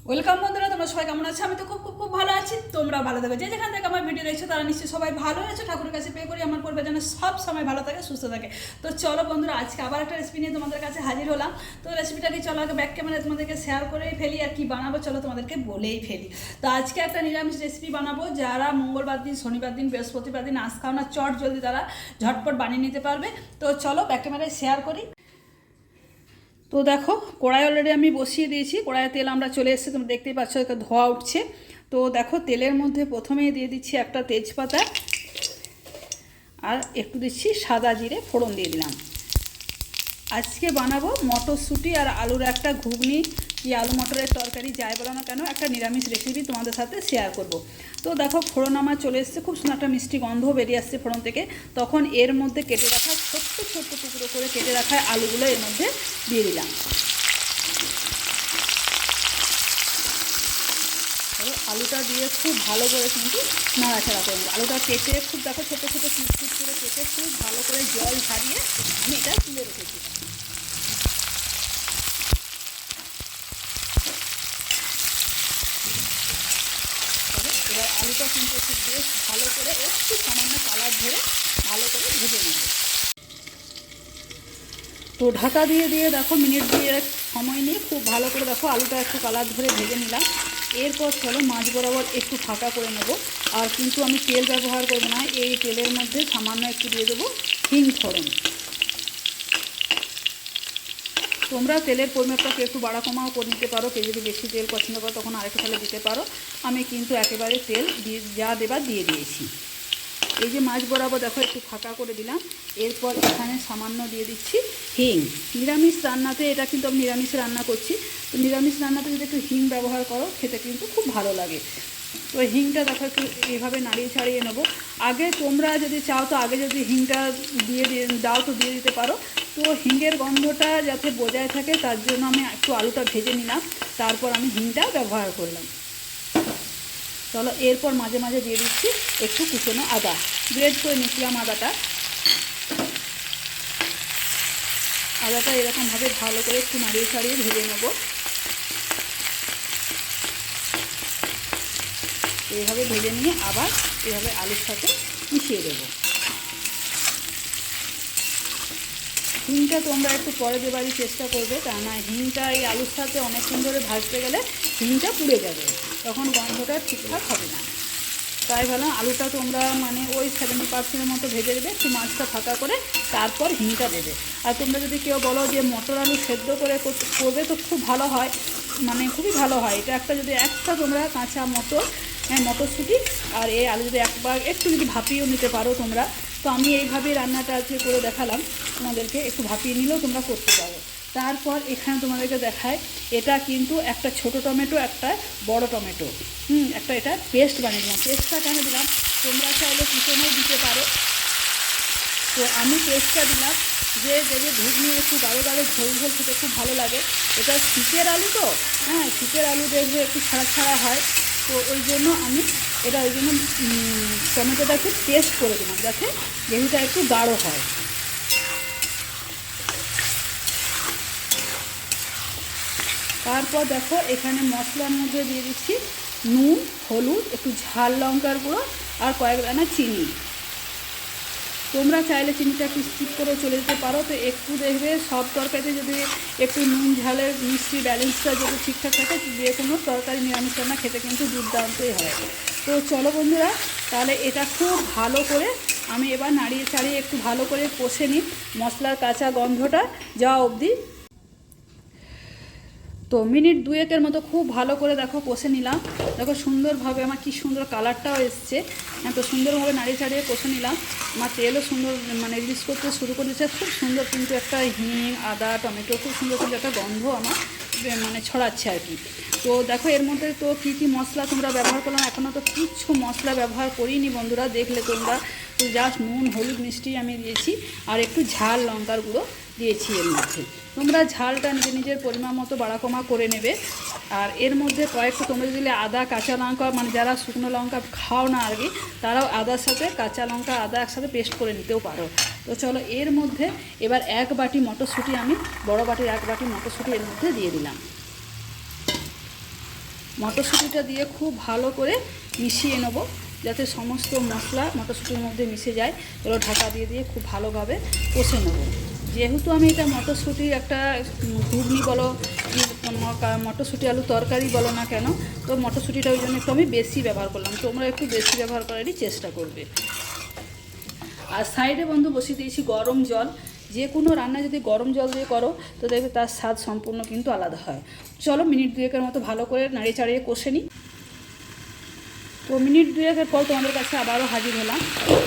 Welcome বন্ধুরা, তোমরা সবাই কেমন আছো? আমি তো খুব খুব খুব ভালো আছি। তোমরা ভালো থাকো। যে যেখান থেকে আমার ভিডিও দেখছো তারা নিশ্চয়ই সবাই ভালো আছো। ঠাকুরের কাছে প্রে করি আমার পরিবার যেন সব সময় ভালো থাকে, সুস্থ থাকে। তো চলো বন্ধুরা, আজকে আবার একটা রেসিপি নিয়ে তোমাদের কাছে হাজির হলাম। তো রেসিপিটা দিয়ে চলো আগে ব্যাক ক্যামেরায় তোমাদেরকে শেয়ার করেই ফেলি। আর কি বানাবো চলো তোমাদেরকে বলেই ফেলি। তো আজকে একটা নিরামিষ রেসিপি বানাবো, যারা মঙ্গলবার দিন, শনিবার দিন, বৃহস্পতিবার দিন আঁশ খাও না, চট জলদি তারা ঝটপট বানিয়ে নিতে পারবে। তো চলো ব্যাক ক্যামেরায় শেয়ার করি। তো দেখো, কড়াই অলরেডি আমি বসিয়ে দিয়েছি। কড়াইয়ে তেল আমরা চলে এসেছি, তোমরা দেখতেই পাচ্ছ ধোয়া উঠছে। তো দেখো, তেলের মধ্যে প্রথমেই দিয়ে দিচ্ছি একটা তেজপাতা, আর একটু দিচ্ছি সাদা জিরে ফোড়ন দিয়ে দিলাম। আজকে বানাবো মটরশুঁটি আর আলুর একটা ঘুগনি কি আলু মটরের তরকারি, যাই বলো না কেন, একটা নিরামিষ রেসিপি তোমাদের সাথে শেয়ার করব। তো দেখো, ফোড়ন আমার চলে এসছে, খুব সুন্দর একটা মিষ্টি গন্ধ বেরিয়ে আসছে ফোড়ন থেকে। তখন এর মধ্যে কেটে রাখা ছোট্ট ছোট্ট টুকরো করে কেটে রাখা আলুগুলো এর মধ্যে দিয়ে দিলাম। আলুটা দিয়ে খুব ভালো করে কিন্তু নাড়াচাড়া করবো। আলুটা কেটে খুব দেখো ছোটো ছোটো পিস পিস করে কেটে খুব ভালো করে জল ঝারিয়ে আমি এটা তুলে রেখেছিলাম। এবার আলুটা কিন্তু একটু বেশ ভালো করে একটু সামান্য কালার ধরে ভালো করে ভেজে নেব। তো ঢাকা দিয়ে দিয়ে দেখো মিনিট দিয়ে সময় নিয়ে খুব ভালো করে দেখো আলুটা একটু কালার ধরে ভেজে নিলাম। এরপর চলো মাছ বরাবর একটু ফাঁকা করে নেব। আর কিন্তু আমি তেল ব্যবহার করব না, এই তেলের মধ্যে সামান্য একটু দিয়ে দেবো হিং ফোড়ন। তোমরা তেলের পরিমাপটাকে একটু বাড়া কমাও করে নিতে পারো, কেউ যদি বেশি তেল পছন্দ করো তখন আরেকটু তাহলে দিতে পারো। আমি কিন্তু একেবারে তেল দিয়ে যা দেবার দিয়ে দিয়েছি। এই যে মাছ বরাবর দেখো একটু ফাঁকা করে দিলাম। এরপর এখানে সামান্য দিয়ে দিচ্ছি হিং। নিরামিষ রান্নাতে এটা কিন্তু আমি নিরামিষ রান্না করছি, তো নিরামিষ রান্নাতে যদি একটু হিং ব্যবহার করো খেতে কিন্তু খুব ভালো লাগে। তো হিংটা দেখো একটু এইভাবে নাড়িয়ে ছাড়িয়ে নেবো। আগে তোমরা যদি চাও তো আগে যদি হিংটা দিয়ে দাও তো দিয়ে দিতে পারো। তো হিংয়ের গন্ধটা যাতে বজায় থাকে তার জন্য আমি একটু আলুটা ভেজে নিলাম, তারপর আমি হিংটা ব্যবহার করলাম। চলো এরপর মাঝে মাঝে দিয়ে দিচ্ছি একটু কুচনো আদা, গ্রেড করে নিচ্ছিলাম আদাটা। আদাটা এরকমভাবে ভালো করে একটু নাড়িয়ে ছাড়িয়ে ভেজে নেব। এইভাবে ভেজে নিয়ে আবার এভাবে আলুর সাথে মিশিয়ে দেবো। হিংটা তোমরা একটু পরে দেবারই চেষ্টা করবে, কেননা হিংটা এই আলুর সাথে অনেকক্ষণ ধরে ভাজতে গেলে হিংটা পুড়ে যাবে, তখন গন্ধটা ঠিকঠাক হবে না। তাই ভাবলাম আলুটা তোমরা মানে ওই 70% মতো ভেজে দেবে, একটু মাছটা ফাঁকা করে তারপর হিংটা দেবে। আর তোমরা যদি কেউ বলো যে মটর আলু সেদ্ধ করে করবে তো খুব ভালো হয়, মানে খুবই ভালো হয়। এটা একটা যদি একটা তোমরা কাঁচা মটর, হ্যাঁ মটরশুঁটি আর এই আলু যদি একবার একটু যদি ভাপিয়েও নিতে পারো তোমরা, তো আমি এইভাবেই রান্নাটা আজকে করে দেখালাম তোমাদেরকে। একটু ভাপিয়ে নিলেও তোমরা করতে পারো। তারপর এখানে তোমাদেরকে দেখায়, এটা কিন্তু একটা ছোট টমেটো, একটা বড় টমেটো, একটা এটা পেস্ট বানিয়ে দিলাম। পেস্টটা কেন দিলাম, তোমরা চাইলে চিকেনেও দিতে পারো। তো আমি পেস্টটা দিলাম, যে দেখবে ঘুগনি একটু গাঢ় গাঢ় ঝোল ঝোল খেতে খুব ভালো লাগে। এটা শীতের আলু তো, হ্যাঁ শীতের আলু দেখবে একটু ছাড়া ছাড়া হয়, তো ওই জন্য আমি এটা ওই জন্য টমেটোটা একটু পেস্ট করে দিলাম যাতে গ্রেভিটা একটু গাঢ় হয়। তারপর দেখো এখানে মশলার মধ্যে দিয়ে দিচ্ছি নুন, হলুদ, একটু ঝাল লঙ্কার গুঁড়ো আর কয়েক দানা চিনি। তোমরা চাইলে চিনিটা একটু স্কিপ করেও চলে যেতে পারো। তো একটু দেখবে সব তরকারিতে যদি একটু নুন ঝালের মিষ্টি ব্যালেন্সটা যদি ঠিকঠাক থাকে, যে কোনো তরকারি নিরামিষ রান্না খেতে কিন্তু দুর্দান্তই হয়। তো চলো বন্ধুরা, তাহলে এটা খুব ভালো করে আমি এবার নাড়িয়ে চাড়িয়ে একটু ভালো করে কষে নিই, মশলার কাঁচা গন্ধটা যাওয়া অবধি। তো মিনিট দুয়েকের মতো খুব ভালো করে দেখো কষে নিলাম। দেখো সুন্দরভাবে আমার কি সুন্দর কালারটাও এসছে, তো সুন্দরভাবে নাড়িয়ে চাড়িয়ে কষে নিলাম। আমার তেলও সুন্দর মানে রিলিজ করতে শুরু করে দিচ্ছে, খুব সুন্দর কিন্তু একটা হিং, আদা, টমেটো খুব সুন্দর কিন্তু একটা গন্ধ আমার মানে ছড়াচ্ছে আর কি। তো দেখো এর মধ্যে তো কী কী মশলা তোমরা ব্যবহার করলাম, এখনও তো কিচ্ছু মশলা ব্যবহার করিনি বন্ধুরা, দেখলে তোমরা। তো জাস্ট নুন, হলুদ, মিষ্টি আমি দিয়েছি আর একটু ঝাল লঙ্কার গুঁড়ো দিয়েছি এর মধ্যে। তোমরা ঝালটা নিজের পরিমাণ মতো বাড়া কমা করে নেবে। আর এর মধ্যে কয়েকটা তোমরা দিলে আদা, কাঁচা লঙ্কা, মানে যারা শুকনো লঙ্কা খাও না আর কি, তারাও আদার সাথে কাঁচা লঙ্কা আদা একসাথে পেস্ট করে নিতেও পারো। তো চলো এর মধ্যে এবার 1 বাটি মটরশুঁটি, আমি বড় বাটির 1 বাটি মটরশুঁটি এর মধ্যে দিয়ে দিলাম। মটরশুঁটিটা দিয়ে খুব ভালো করে মিশিয়ে নেব, যাতে সমস্ত মশলা মটরশুঁটির মধ্যে মিশে যায়। এগুলো ঢাকা দিয়ে দিয়ে খুব ভালোভাবে কষে নেব। যেহেতু আমি এটা মটরশুঁটির একটা ঘুগনি বলো, মটরশুঁটি আলু তরকারি বলো না কেন, তো মটরশুঁটিটা ওই জন্য একটু আমি বেশি ব্যবহার করলাম। তোমরা একটু বেশি ব্যবহার করারই চেষ্টা করবে। আর সাইডে বন্ধু বসিয়ে দিয়েছি গরম জল। যে কোনো রান্না যদি গরম জল দিয়ে করো তো দেখবে তার স্বাদ সম্পূর্ণ কিন্তু আলাদা হয়। চলো মিনিট দুয়েকের মতো ভালো করে নাড়িয়ে চাড়িয়ে কষে নিই। তো মিনিট দুয়েকের পর তোমাদের কাছে আবারও হাজির হলাম।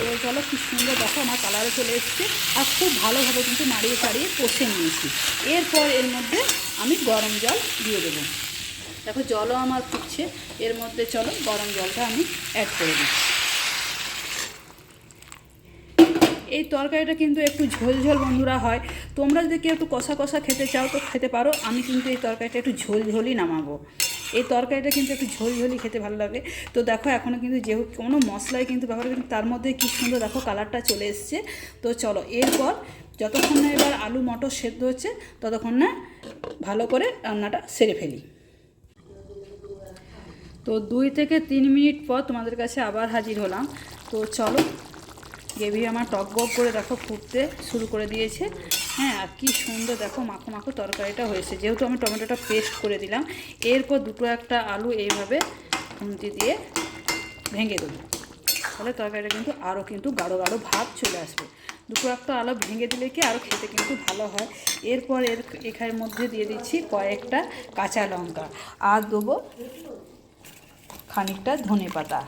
তো চলো কি সুন্দর দেখো আমার কালারে চলে এসছে, আর খুব ভালোভাবে কিন্তু নাড়িয়ে চাড়িয়ে কষে নিয়েছি। এরপর এর মধ্যে আমি গরম জল দিয়ে দেবো। দেখো জলও আমার ফুটছে, এর মধ্যে চলো গরম জলটা আমি অ্যাড করে দিচ্ছি। এই তরকারিটা কিন্তু একটু ঝোল ঝোল বন্ধুরা হয়। তোমরা যদি কেউ একটু কষা কষা খেতে চাও তো খেতে পারো। আমি কিন্তু এই তরকারিটা একটু ঝোল ঝোলই নামাবো। এই তরকারিটা কিন্তু একটু ঝোল ঝোলই খেতে ভালো লাগে। তো দেখো এখনও কিন্তু যেহেতু কোনো মশলাই কিন্তু ব্যবহার করি, তার মধ্যে কী সুন্দর দেখো কালারটা চলে এসছে। তো চলো এরপর যতক্ষণ না এবার আলু মটর সেদ্ধ হচ্ছে ততক্ষণ না ভালো করে রান্নাটা সেরে ফেলি। তো 2 থেকে 3 মিনিট পর তোমাদের কাছে আবার হাজির হলাম। তো চলো গ্রেভি আমার টকবক করে দেখো ফুটতে শুরু করে দিয়েছে। হ্যাঁ, আর কী সুন্দর দেখো মাখো মাখো তরকারিটা হয়েছে। যেহেতু আমি টমেটোটা পেস্ট করে দিলাম, এরপর দুটো একটা আলু এইভাবে খুন্তি দিয়ে ভেঙে দেবো। তাহলে তরকারিটা কিন্তু আরও কিন্তু গাঢ় গাঢ় ভাব চলে আসবে। দুটো একটা আলু ভেঙে দিলে কি আরও খেতে কিন্তু ভালো হয়। এরপর এখানের মধ্যে দিয়ে দিচ্ছি কয়েকটা কাঁচা লঙ্কা, আর দেবো খানিকটা ধনেপাতা।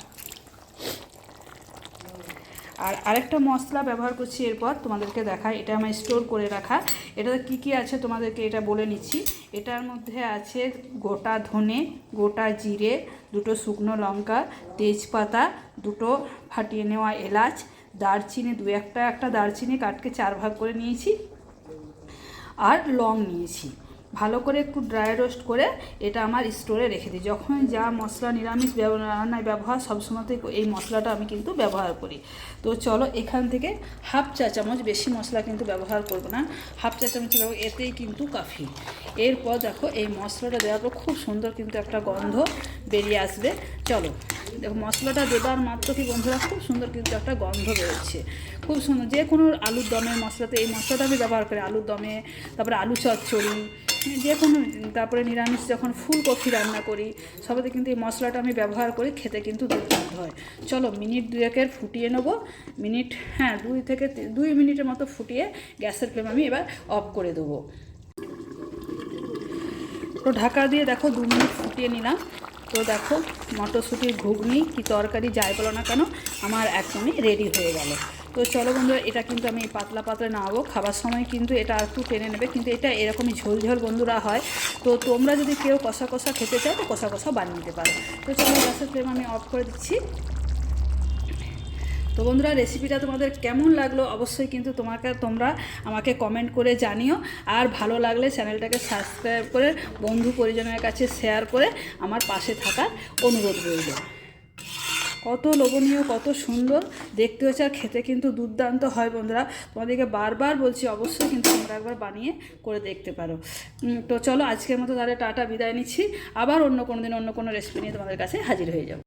আর আরেকটা মশলা ব্যবহার করছি এরপর তোমাদেরকে দেখাই। এটা আমার স্টোর করে রাখা। এটা কি কি আছে তোমাদেরকে এটা বলে নিচ্ছি। এটার মধ্যে আছে গোটা ধনে, গোটা জিরে, দুটো শুকনো লঙ্কা, তেজপাতা, দুটো ফাটিয়ে নেওয়া এলাচ, দারচিনি একটা দারচিনি কাটকে 4 ভাগ করে নিয়েছি, আর লং নিয়েছি। ভালো করে একটু ড্রাই রোস্ট করে এটা আমার স্টোরে রেখে দিই। যখন যা মশলা নিরামিষ রান্নায় ব্যবহার সবসময়তেই এই মশলাটা আমি কিন্তু ব্যবহার করি। তো চলো এখান থেকে হাফ চা চামচ, বেশি মশলা কিন্তু ব্যবহার করব না, হাফ চা চামচ ব্যবহার, এতেই কিন্তু কাফি। এরপর দেখো এই মশলাটা দেওয়ার পর খুব সুন্দর কিন্তু একটা গন্ধ বেরিয়ে আসবে। চলো দেখো মশলাটা দেবার মাত্র কি বন্ধুরা খুব সুন্দর কিন্তু একটা গন্ধ বেরোচ্ছে, খুব সুন্দর। যে কোনো আলুর দমের মশলাতে এই মশলাটা আমি ব্যবহার করি। আলুর দমে, তারপরে আলু চচ্চড়ি, যে কোনো, তারপরে নিরামিষ যখন ফুলকপি রান্না করি সবাইতে কিন্তু এই মশলাটা আমি ব্যবহার করি, খেতে কিন্তু দুর্দান্ত হয়। চলো মিনিট দুয়েকের ফুটিয়ে নেবো। মিনিট 2 থেকে 2 মিনিটের মতো ফুটিয়ে গ্যাসের ফ্লেম আমি এবার অফ করে দেবো। তো ঢাকা দিয়ে দেখো 2 মিনিট ফুটিয়ে নিলাম। তো দেখো মটরশুঁটির ঘুগনি কি তরকারি যাই বলো না কেন আমার একদমই রেডি হয়ে গেল। তো চলো বন্ধুরা এটা কিন্তু আমি পাতলা পাতলা নামাবো। খাবার সময় কিন্তু এটা একটু টেনে নেবে, কিন্তু এটা এরকমই ঝোল ঝোল বন্ধুরা হয়। তো তোমরা যদি কেউ কষা কষা খেতে চাও তো কষা কষা বানিয়ে নিতে পারো। তো চলো গ্যাসের ফ্লেম আমি অফ করে দিচ্ছি। তো বন্ধুরা রেসিপিটা তোমাদের কেমন লাগলো অবশ্যই কিন্তু তোমরা আমাকে কমেন্ট করে জানিও। আর ভালো লাগলে চ্যানেলটাকে সাবস্ক্রাইব করে বন্ধু পরিজনের কাছে শেয়ার করে আমার পাশে থাকার অনুরোধ রইল। কত লোভনীয়, কত সুন্দর দেখতে হচ্ছে, আর খেতে কিন্তু দুর্দান্ত হয় বন্ধুরা। তোমাদেরকে বারবার বলছি অবশ্যই কিন্তু তোমরা একবার বানিয়ে করে দেখতে পারো। তো চলো আজকের মতো তাহলে টাটা, বিদায় নিচ্ছি। আবার অন্য কোনো দিন অন্য কোনো রেসিপি নিয়ে তোমাদের কাছে হাজির হয়ে যাবো।